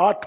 8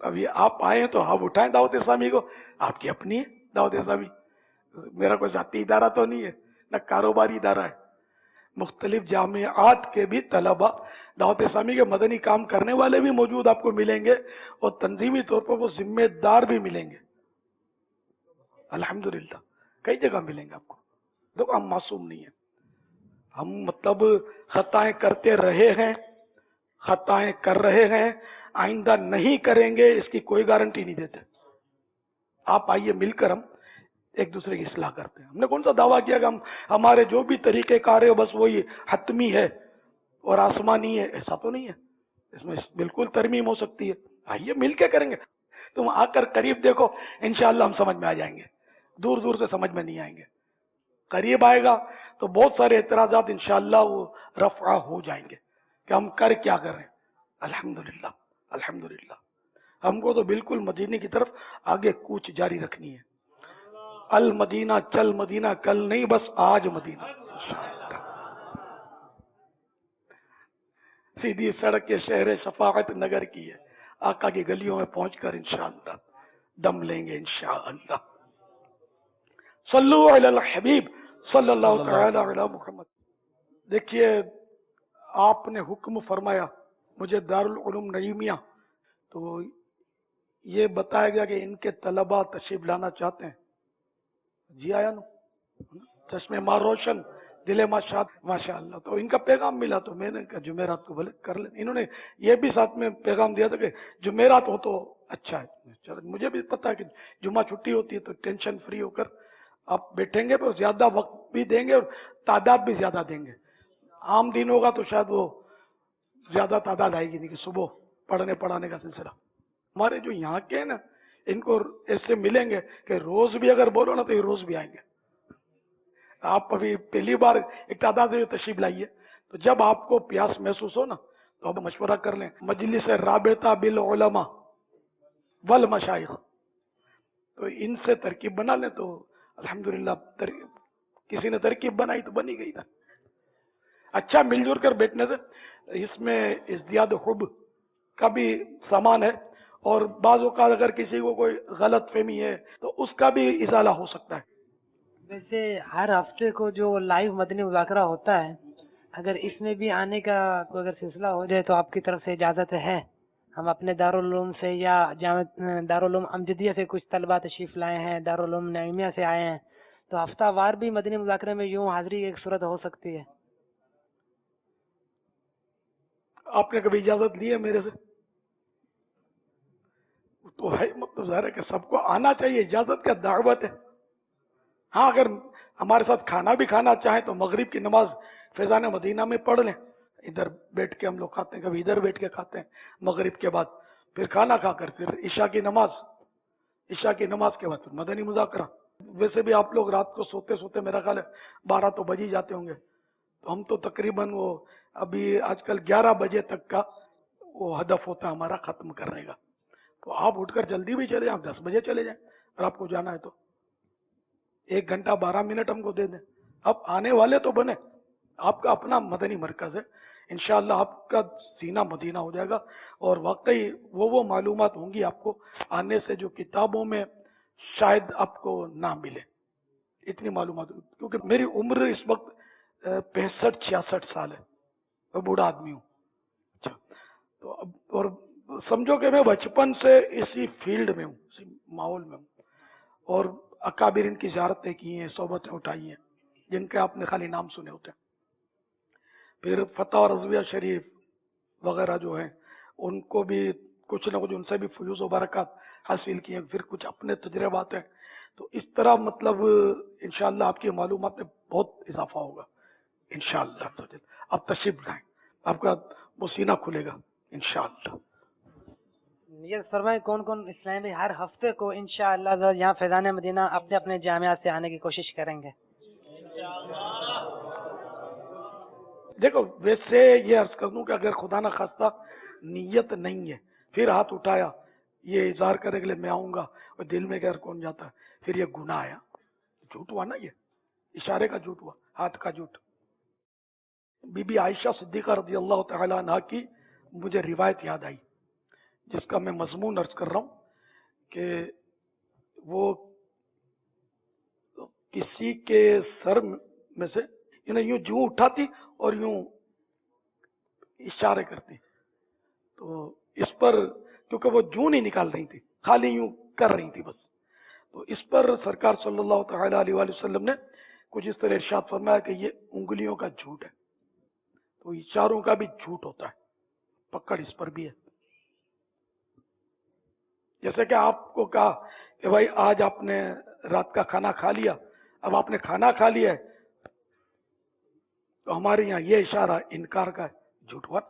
ابھی آپ آئے ہیں تو آپ اٹھائیں دعوت اسلامی کو, آپ کی اپنی ہے دعوت اسلامی, میرا کوئی ذاتی ادارہ تو نہیں ہے, نہ کاروباری ادارہ ہے. مختلف جامعات کے بھی طلبہ دعوت اسلامی کے مدنی کام کرنے والے بھی موجود آپ کو ملیں گے, اور تنظیمی طور پر وہ ذمہ دار بھی ملیں گے الحمدللہ, کئی جگہ ملیں گے آپ کو. دیکھو ہم معصوم نہیں ہیں, ہم مطلب خطائیں کرتے رہے ہیں, خطائیں کر رہے ہیں, آئندہ نہیں کریں گے اس کی کوئی گارنٹی نہیں دیتے. آپ آئیے مل کر ہم ایک دوسرے کی اصلاح کرتے ہیں. ہم نے کون سا دعویٰ کیا کہ ہم ہمارے جو بھی طریقہ کار ہے بس وہی حتمی ہے اور آسمانی ہے, ایسا تو نہیں ہے. اس میں بالکل ترمیم ہو سکتی ہے. آئیے مل کے کریں گے. تم آ کر قریب دیکھو, انشاءاللہ ہم سمجھ میں آ جائیں گے, دور دور سے سمجھ میں نہیں آئیں گے. قریب آئے گا تو بہت سارے اعتراضات انشاءاللہ وہ رفع ہو جائیں گے کہ ہم کر کیا کر رہے ہیں. الحمدللہ الحمدللہ ہم کو تو بالکل مدینے کی طرف آگے کوچ جاری رکھنی ہے. المدینہ چل مدینہ کل نہیں, بس آج مدینہ. سیدھی سڑک کے شہر شفاعت نگر کی ہے, آقا کی گلیوں میں پہنچ کر انشاءاللہ دم لیں گے انشاءاللہ. صلو علی الحبیب صلی اللہ تعالی علی محمد. دیکھیے آپ نے حکم فرمایا مجھے دارالعلوم نعیمیہ, تو یہ بتایا گیا کہ ان کے طلباء تشریف لانا چاہتے ہیں. جی آیا نا, چشمے ماں روشن دل ماشاء اللہ. تو ان کا پیغام ملا تو میں نے کہا جمعرات کو بھلے کر لیں. انہوں نے یہ بھی ساتھ میں پیغام دیا تھا کہ جمعرات ہو تو اچھا ہے. مجھے بھی پتا ہے کہ جمعہ چھٹی ہوتی ہے تو ٹینشن فری ہو کر آپ بیٹھیں گے, تو زیادہ وقت بھی دیں گے اور تعداد بھی زیادہ دیں گے. عام دن ہوگا تو شاید وہ زیادہ تعداد آئے گی نہیں, کہ صبح پڑھنے پڑھانے کا سلسلہ. ہمارے جو یہاں کے ہیں نا, ان کو ایسے ملیں گے کہ روز بھی اگر بولو نا تو یہ روز بھی آئیں گے. آپ ابھی پہلی بار ایک تعداد سے تشریف لائیے, تو جب آپ کو پیاس محسوس ہو نا تو آپ مشورہ کر لیں. مجلس رابطہ بالعلماء والمشائخ, تو ان سے ترکیب بنا لیں تو الحمدللہ کسی نے ترکیب بنائی تو بنی گئی نا. اچھا مل جل کر بیٹھنے سے اس میں ازدیاد حب کا بھی سامان ہے, اور بعض اوقات اگر کسی کو کوئی غلط فہمی ہے تو اس کا بھی ازالہ ہو سکتا ہے. ویسے ہر ہفتے کو جو لائیو مدنی مذاکرہ ہوتا ہے, اگر اس میں بھی آنے کا کوئی اگر سلسلہ ہو جائے تو آپ کی طرف سے اجازت ہے؟ ہم اپنے دارالعلوم سے یا جامع دارالعلوم امجدیہ سے کچھ طلبہ تشریف لائے ہیں, دارالعلوم نعیمیہ سے آئے ہیں, تو ہفتہ وار بھی مدنی مذاکرے میں یوں حاضری ایک صورت ہو سکتی ہے. آپ نے کبھی اجازت لی ہے میرے سے؟ تو ہے مطلب ظاہر ہے کہ سب کو آنا چاہیے, اجازت کا دعوت ہے. ہاں اگر ہمارے ساتھ کھانا بھی کھانا چاہیں تو مغرب کی نماز فیضان مدینہ میں پڑھ لیں, ادھر بیٹھ کے ہم لوگ کھاتے ہیں, کبھی ادھر بیٹھ کے کھاتے ہیں مغرب کے بعد, پھر کھانا کھا کر پھر عشاء کی نماز کے بعد پھر مدنی مذاکرہ. ویسے بھی آپ لوگ رات کو سوتے سوتے میرا خیال ہے 12 تو بج ہی جاتے ہوں گے, تو ہم تو تقریباً وہ ابھی آج کل 11 بجے تک کا وہ ہدف ہوتا ہے ہمارا ختم کرنے کا. تو آپ اٹھ کر جلدی بھی چلے جائیں, 10 بجے چلے جائیں اگر آپ کو جانا ہے تو. 1 گھنٹہ 12 منٹ ہم کو دے دیں. اب آنے والے تو بنے, آپ کا اپنا مدنی مرکز ہے, انشاءاللہ آپ کا سینہ مدینہ ہو جائے گا. اور واقعی وہ معلومات ہوں گی آپ کو آنے سے جو کتابوں میں شاید آپ کو نہ ملے, اتنی معلومات. کیونکہ میری عمر اس وقت 65-66 سال ہے, میں بوڑھا آدمی ہوں. اچھا تو اب اور سمجھو کہ میں بچپن سے اسی فیلڈ میں ہوں, اسی ماحول میں ہوں, اور اکابرین کی زیارتیں کی ہیں, صحبتیں اٹھائی ہیں جن کے آپ نے خالی نام سنے ہوتے ہیں. پھر فتح رضویہ شریف وغیرہ جو ہیں ان کو بھی کچھ نہ کچھ ان سے بھی فیوز و برکات حاصل کی ہیں, پھر کچھ اپنے تجربات ہیں. تو اس طرح مطلب انشاءاللہ آپ کی معلومات میں بہت اضافہ ہوگا انشاءاللہ. آپ تشریف لائیں, آپ کا وہ سینہ کھلے گا انشاءاللہ. نیت فرمائیں کون کون اسلامی ہر ہفتے کو انشاءاللہ یہاں فیضان مدینہ اپنے اپنے جامعات سے آنے کی کوشش کریں گے. دیکھو ویسے یہ عرض کر دوں کہ اگر خدا نہ خواستہ نیت نہیں ہے, پھر ہاتھ اٹھایا یہ اظہار کرنے کے لیے میں آؤں گا, اور دل میں اگر کون جاتا ہے پھر یہ گناہ آیا, جھوٹ ہوا نا, یہ اشارے کا جھوٹ ہوا, ہاتھ کا جھوٹ. بی بی عائشہ صدیقہ رضی اللہ تعالی عنہ کی مجھے روایت یاد آئی. جس کا میں مضمون عرض کر رہا ہوں کہ وہ کسی کے سر میں سے یوں جو اٹھاتی اور یوں اشارے کرتی، تو اس پر کیونکہ وہ جو نہیں نکال رہی تھی، خالی یوں کر رہی تھی بس، تو اس پر سرکار صلی اللہ تعالی علیہ وآلہ وسلم نے کچھ اس طرح ارشاد فرمایا کہ یہ انگلیوں کا جھوٹ ہے، تو اشاروں کا بھی جھوٹ ہوتا ہے، پکڑ اس پر بھی ہے۔ جیسے کہ آپ کو کہا کہ بھائی آج آپ نے رات کا کھانا کھا لیا، اب آپ نے کھانا کھا لیا ہے، تو ہمارے یہاں یہ اشارہ انکار کا ہے، جھوٹ ہوا۔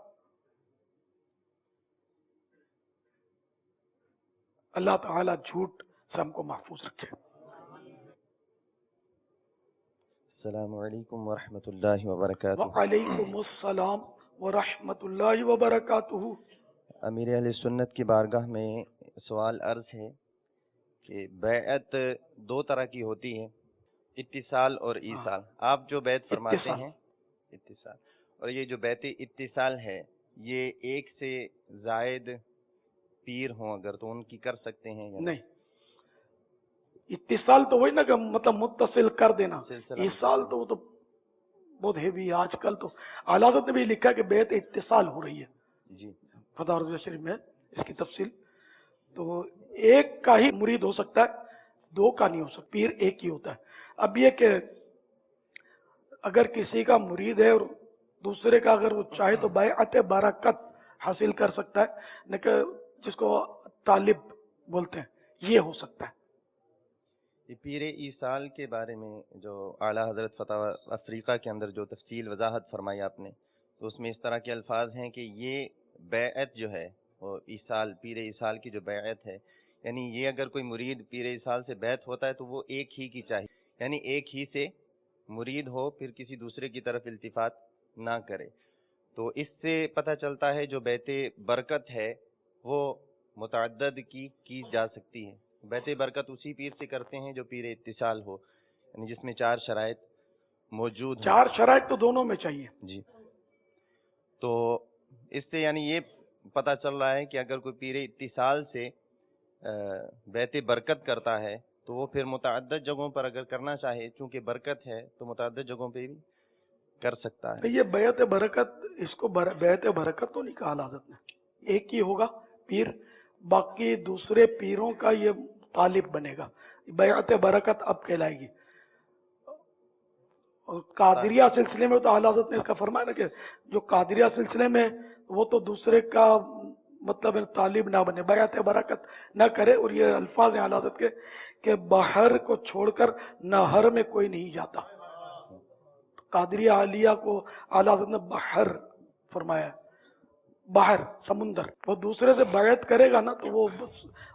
اللہ تعالیٰ جھوٹ سے ہم کو محفوظ رکھے۔ السلام علیکم ورحمۃ اللہ وبرکاتہ۔ وعلیکم السلام ورحمۃ اللہ وبرکاتہ۔ امیر اہل سنت کی بارگاہ میں سوال عرض ہے کہ بیعت دو طرح کی ہوتی ہے، اتصال اور ایصال۔ آپ جو بیعت فرماتے ہیں اتصال، اور یہ جو بیعت اتصال ہے یہ ایک سے زائد پیر ہوں اگر تو ان کی کر سکتے ہیں یا نہیں، اتصال تو وہی نا کہ مطلب متصل کر دینا، سلسلہ ایصال تو وہ تو بہت ہیوی ہے۔ آج کل تو اعلیٰ حضرت نے بھی لکھا کہ بیعت اتصال ہو رہی ہے جی فتح رضویہ شریف میں اس کی تفصیل۔ تو ایک کا ہی مرید ہو سکتا ہے، دو کا نہیں ہو سکتا، پیر ایک ہی ہوتا ہے۔ اب یہ کہ اگر کسی کا مرید ہے اور دوسرے کا اگر وہ چاہے تو بیعت برکت حاصل کر سکتا ہے، لیکن جس کو طالب بولتے ہیں یہ ہو سکتا ہے۔ یہ پیر ایصال کے بارے میں جو اعلیٰ حضرت فتح افریقہ کے اندر جو تفصیل وضاحت فرمائی آپ نے، تو اس میں اس طرح کے الفاظ ہیں کہ یہ بیعت جو ہے وہ ایصال، پیر ایصال کی جو بیعت ہے، یعنی یہ اگر کوئی مرید پیر ایصال سے بیعت ہوتا ہے تو وہ ایک ہی کی چاہیے، یعنی ایک ہی سے مرید ہو، پھر کسی دوسرے کی طرف التفات نہ کرے۔ تو اس سے پتہ چلتا ہے جو بیعت برکت ہے وہ متعدد کی جا سکتی ہے۔ بیعت برکت اسی پیر سے کرتے ہیں جو پیر اتصال ہو، یعنی جس میں چار شرائط موجود ہیں۔ چار شرائط تو دونوں میں چاہیے۔ جی، تو اس سے یعنی یہ پتہ چل رہا ہے کہ اگر کوئی پیر اتصال سے بیعت برکت کرتا ہے تو وہ پھر متعدد جگہوں پر اگر کرنا چاہے، چونکہ برکت ہے تو متعدد جگہوں پہ بھی کر سکتا ہے۔ یہ بیعت برکت، اس کو بیعت برکت تو نہیں کہا حضرت نے، ایک ہی ہوگا پیر، باقی دوسرے پیروں کا یہ طالب بنے گا، بیعت برکت اب کہلائے گی۔ اور قادریہ سلسلے میں تو اعلیٰ حضرت نے اس کا فرمایا نا کہ جو قادریہ سلسلے میں وہ تو دوسرے کا مطلب طالب نہ بنے، بیعت برکت نہ کرے، اور یہ الفاظ ہیں اعلیٰ حضرت کے کہ باہر کو چھوڑ کر نہر میں کوئی نہیں جاتا۔ قادریہ عالیہ کو اعلیٰ حضرت نے باہر فرمایا، باہر سمندر، وہ دوسرے سے بیعت کرے گا نا تو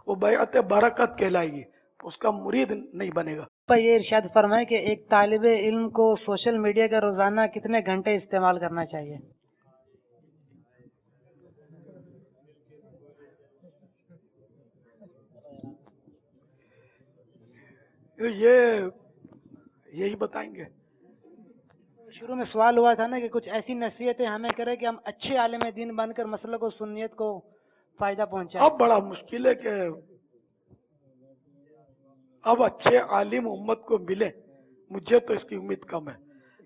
وہ بیعت برکت کہلائے گی، اس کا مرید نہیں بنے گا۔ پر یہ ارشاد فرمائے کہ ایک طالب علم کو سوشل میڈیا کا روزانہ کتنے گھنٹے استعمال کرنا چاہیے؟ یہی بتائیں گے۔ شروع میں سوال ہوا تھا نا کہ کچھ ایسی نصیحتیں ہمیں کرے کہ ہم اچھے عالم دین بن کر مسلک و سنیت کو فائدہ پہنچائیں۔ اب بڑا مشکل ہے کہ اب اچھے عالم امت کو ملے، مجھے تو اس کی امید کم ہے،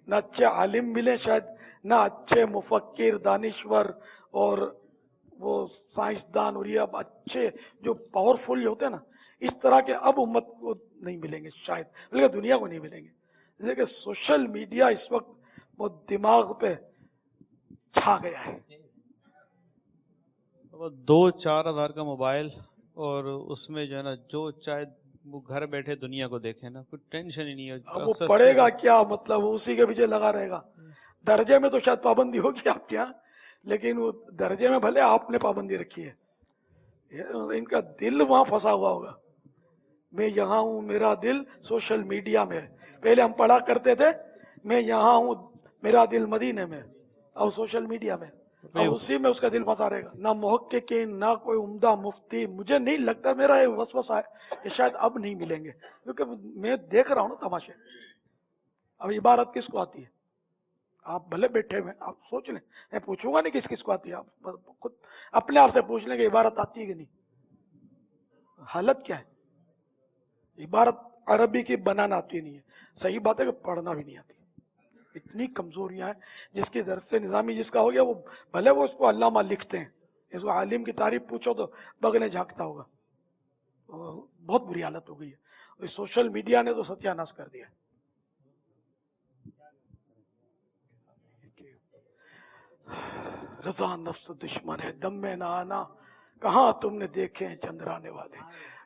نہ اچھے عالم ملے شاید، نہ اچھے مفکر دانشور اور وہ سائنسدان، اور یہ اب اچھے جو پاورفل ہوتے ہیں نا اس طرح کے اب امت کو نہیں ملیں گے شاید، بلکہ دنیا کو نہیں ملیں گے۔ لیکن سوشل میڈیا اس وقت وہ دماغ پہ چھا گیا ہے۔ 2-4 ہزار کا موبائل، اور اس میں جو ہے نا جو چاہے وہ گھر بیٹھے دنیا کو دیکھے نا، کوئی ٹینشن ہی نہیں ہے۔ اب وہ پڑھے گا کیا، مطلب اسی کے پیچھے لگا رہے گا۔ درجے میں تو شاید پابندی ہوگی آپ کے یہاں، لیکن وہ درجے میں بھلے آپ نے پابندی رکھی ہے، ان کا دل وہاں پھنسا ہوا ہوگا۔ میں یہاں ہوں، میرا دل سوشل میڈیا میں ہے۔ پہلے ہم پڑھا کرتے تھے میں یہاں ہوں، میرا دل مدینے میں، اور سوشل میڈیا میں، اور اسی میں اس کا دل پھنسا رہے گا۔ نہ محققین، نہ کوئی عمدہ مفتی، مجھے نہیں لگتا، میرا یہ وسوسہ ہے کہ شاید اب نہیں ملیں گے، کیونکہ میں دیکھ رہا ہوں نا تماشے۔ اب عبارت کس کو آتی ہے؟ آپ بھلے بیٹھے ہوئے آپ سوچ لیں, میں پوچھوں گا نہیں کس کس کو آتی ہے, آپ خود اپنے آپ سے پوچھ لیں کہ عبارت آتی ہے کہ نہیں. حالت کیا ہے؟ عبارت عربی کی بنانا آتی نہیں ہے, صحیح بات ہے کہ پڑھنا بھی نہیں آتی. اتنی کمزوریاں ہیں. جس کی درس نظامی جس کا ہو گیا وہ بھلے وہ اس کو علامہ لکھتے ہیں, اس کو عالم کی تعریف پوچھو تو بغلیں جھانکتا ہوگا. بہت بری حالت ہو گئی ہے. سوشل میڈیا نے تو ستیہ ناش کر دیا. رضا نفس دشمن ہے دم میں نہ آنا, کہاں تم نے دیکھے ہیں چندرانے والے.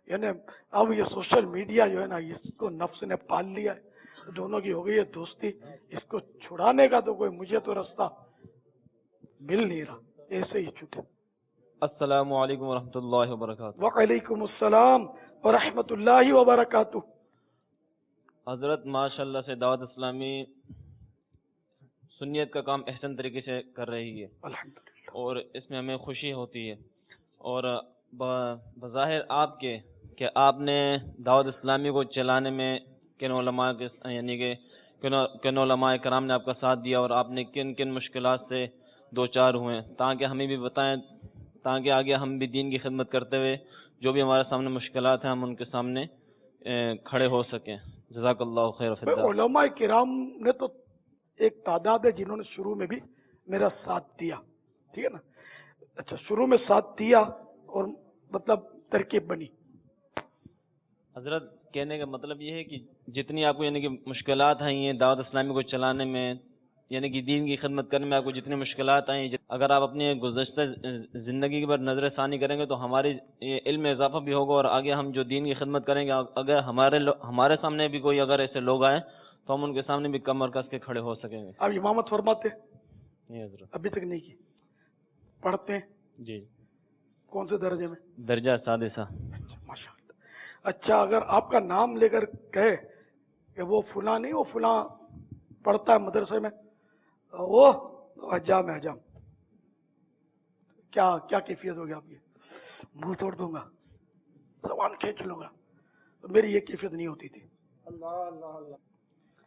یعنی اب یہ سوشل میڈیا جو ہے نا, اس کو نفس نے پال لیا ہے, دونوں کی ہو گئی ہے دوستی. اس کو چھڑانے کا تو کوئی مجھے تو راستہ مل نہیں رہا, ایسے ہی چھوٹے. السلام علیکم ورحمۃ اللہ وبرکاتہ. وعلیکم السلام ورحمۃ اللہ وبرکاتہ. حضرت ماشاء اللہ سے دعوت اسلامی سنیت کا کام احسن طریقے سے کر رہی ہے الحمدللہ, اور اس میں ہمیں خوشی ہوتی ہے. اور بظاہر آپ کے کہ آپ نے دعوت اسلامی کو چلانے میں کن علماء کے یعنی کہ کن علماء کرام نے آپ کا ساتھ دیا, اور آپ نے کن کن مشکلات سے دو چار ہوئے, تاکہ ہمیں بھی بتائیں, تاکہ آگے ہم بھی دین کی خدمت کرتے ہوئے جو بھی ہمارے سامنے مشکلات ہیں ہم ان کے سامنے کھڑے ہو سکیں. جزاک اللہ خیر. علماء کرام نے تو ایک تعداد ہے جنہوں نے شروع میں بھی میرا ساتھ دیا, ٹھیک ہے نا. اچھا, شروع میں ساتھ دیا اور مطلب ترکیب بنی. حضرت کہنے کا مطلب یہ ہے کہ جتنی آپ کو یعنی کہ مشکلات آئی ہیں دعوت اسلامی کو چلانے میں, یعنی کہ دین کی خدمت کرنے میں آپ کو جتنی مشکلات آئیں, اگر آپ اپنی گزشتہ زندگی پر نظر ثانی کریں گے تو ہماری علم میں اضافہ بھی ہوگا, اور آگے ہم جو دین کی خدمت کریں گے, اگر ہمارے سامنے بھی کوئی اگر ایسے لوگ آئیں تو ہم ان کے سامنے بھی کمر کس کے کھڑے ہو سکیں گے. آپ امامت فرماتے نہیں حضرت, ابھی تک نہیں کی, پڑھتے ہیں جی. کون سے درجے میں؟ درجہ سادسہ. ماشاء اللہ. اچھا, اگر آپ کا نام لے کر کہے کہ وہ فلاں نہیں, وہ فلاں پڑھتا ہے مدرسے میں, وہ حجام ہے حجام, کیا کیفیت ہوگی آپ کی؟ منہ توڑ دوں گا, زبان کھینچ لوں گا. میری یہ کیفیت نہیں ہوتی تھی.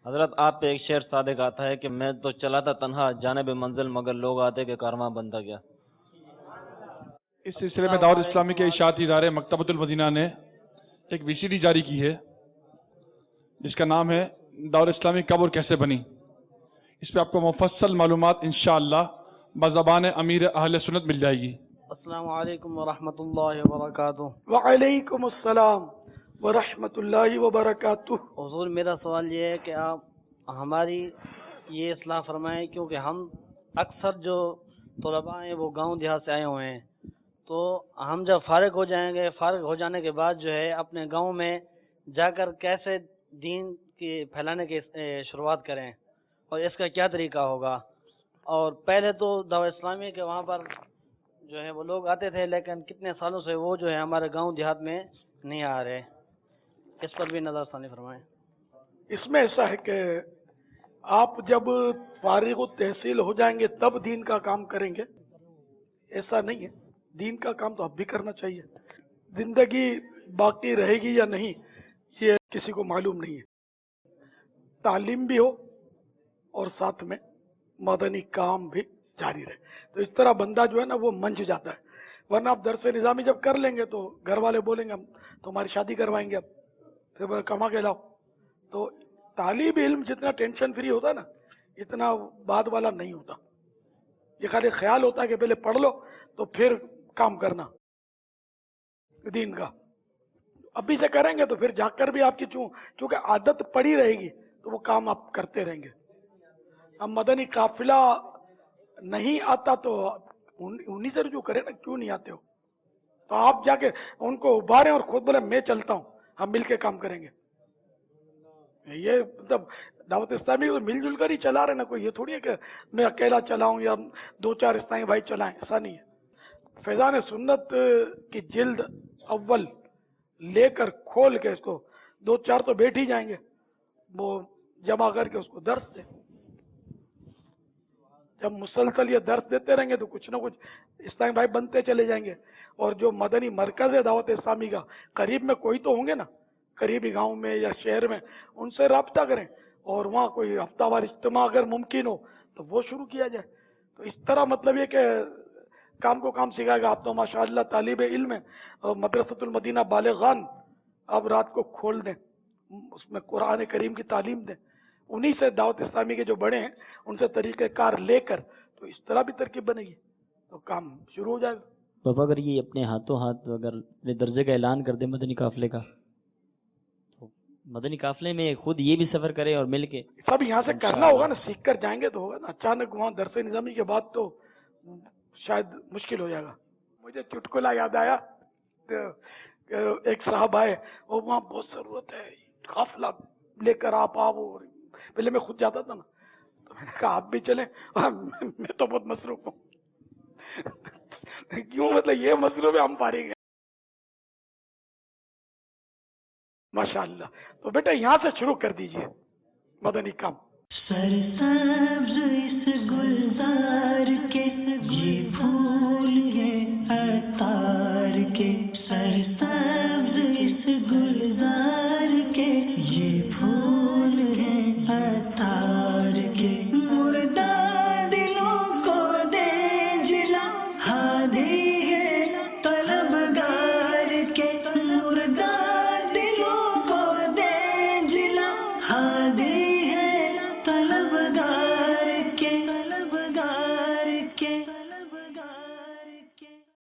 حضرت آپ پہ ایک شعر صادق آتا ہے کہ میں تو چلا تھا تنہا جانب منزل, مگر لوگ آتے کہ کارواں بنتا گیا. اس سلسلے میں دعوت اسلامی کے اشاعتی ادارے مکتبۃ المدینہ نے ایک VCD جاری کی ہے جس کا نام ہے دعوت اسلامی کب اور کیسے بنی. اس پہ آپ کو مفصل معلومات انشاءاللہ بزبان امیر اہل سنت مل جائے گی. السلام علیکم ورحمۃ اللہ وبرکاتہ. وعلیکم السلام ورحمۃ اللہ وبرکاتہ. حضور میرا سوال یہ ہے کہ آپ ہماری یہ اصلاح فرمائیں, کیونکہ ہم اکثر جو طلباء ہیں وہ گاؤں دیہات سے آئے ہوئے ہیں, تو ہم جب فارغ ہو جائیں گے, فارغ ہو جانے کے بعد جو ہے اپنے گاؤں میں جا کر کیسے دین کی پھیلانے کی شروعات کریں, اور اس کا کیا طریقہ ہوگا. اور پہلے تو دعوت اسلامی کے وہاں پر جو ہے وہ لوگ آتے تھے, لیکن کتنے سالوں سے وہ جو ہے ہمارے گاؤں دیہات میں نہیں آ رہے, اس پر بھی نظر ثانی فرمائیں. اس میں ایسا ہے کہ آپ جب فارغ التحصیل ہو جائیں گے تب دین کا کام کریں گے, ایسا نہیں ہے. دین کا کام تو اب بھی کرنا چاہیے. زندگی باقی رہے گی یا نہیں یہ کسی کو معلوم نہیں ہے. تعلیم بھی ہو اور ساتھ میں مدنی کام بھی جاری رہے, تو اس طرح بندہ جو ہے نا وہ منج جاتا ہے. ورنہ آپ درس نظامی جب کر لیں گے تو گھر والے بولیں گے ہم تمہاری شادی کروائیں گے, اب پھر کما کے لاؤ. تو طالب علم جتنا ٹینشن فری ہوتا ہے نا اتنا بعد والا نہیں ہوتا. یہ خالی خیال ہوتا ہے کہ پہلے پڑھ لو تو پھر کام کرنا دین کا. ابھی سے کریں گے تو پھر جا کر بھی آپ کی چونکہ عادت پڑی رہے گی تو وہ کام آپ کرتے رہیں گے. اب مدنی قافلہ نہیں آتا تو انہی سے رجوع کرے نا, کیوں نہیں آتے ہو, تو آپ جا کے ان کو ابھاریں اور خود بولے میں چلتا ہوں, ہم مل کے کام کریں گے. یہ مطلب دعوت اسلامی کو مل جل کر ہی چلا رہے نا, کوئی یہ تھوڑی ہے کہ میں اکیلا چلاؤں یا 2-4 اسلامی بھائی چلائیں, ایسا نہیں ہے. فیضان سنت کی جلد اول لے کر کھول کے اس کو 2-4 تو بیٹھ ہی جائیں گے, وہ جمع کر کے اس کو درس دیں. جب مسلسل یہ درس دیتے رہیں گے تو کچھ نہ کچھ اسلامی بھائی بنتے چلے جائیں گے. اور جو مدنی مرکز ہے دعوت اسلامی کا قریب میں کوئی تو ہوں گے نا, قریبی گاؤں میں یا شہر میں, ان سے رابطہ کریں, اور وہاں کوئی ہفتہ وار اجتماع اگر ممکن ہو تو وہ شروع کیا جائے. تو اس طرح مطلب یہ کہ کام کو کام سکھائے گا. آپ تو ماشاءاللہ طالب علم ہیں, اور مدرسۃ المدینہ بالغان آپ رات کو کھول دیں, اس میں قرآن کریم کی تعلیم دیں, انہی سے دعوت اسلامی کے جو بڑے ہیں ان سے طریقہ کار لے کر, تو اس طرح بھی ترکیب بنے گی تو کام شروع ہو جائے گا. بابا اگر یہ اپنے ہاتھوں ہاتھ اگر درجے کا اعلان کر دے مدنی قافلے کا, تو مدنی قافلے میں خود یہ بھی سفر کرے اور مل کے سب یہاں سے کرنا ہوگا نا, سیکھ کر جائیں گے تو ہوگا نا. اچانک وہاں درس نظامی کے بعد تو شاید مشکل ہو جائے گا. مجھے چٹکلا یاد آیا, ایک صاحب آئے اور وہاں بہت ضرورت ہے, قافلہ لے کر آپ آؤ. پہلے میں خود جاتا تھا نا, تو میں نے کہا آپ بھی چلیں, میں تو بہت مصروف ہوں. کیوں, مطلب یہ مصروف ہے, ہم فارغ ہیں ماشاءاللہ. تو بیٹا یہاں سے شروع کر دیجئے مدنی کام. سرسبز اس گلزار کے یہ پھول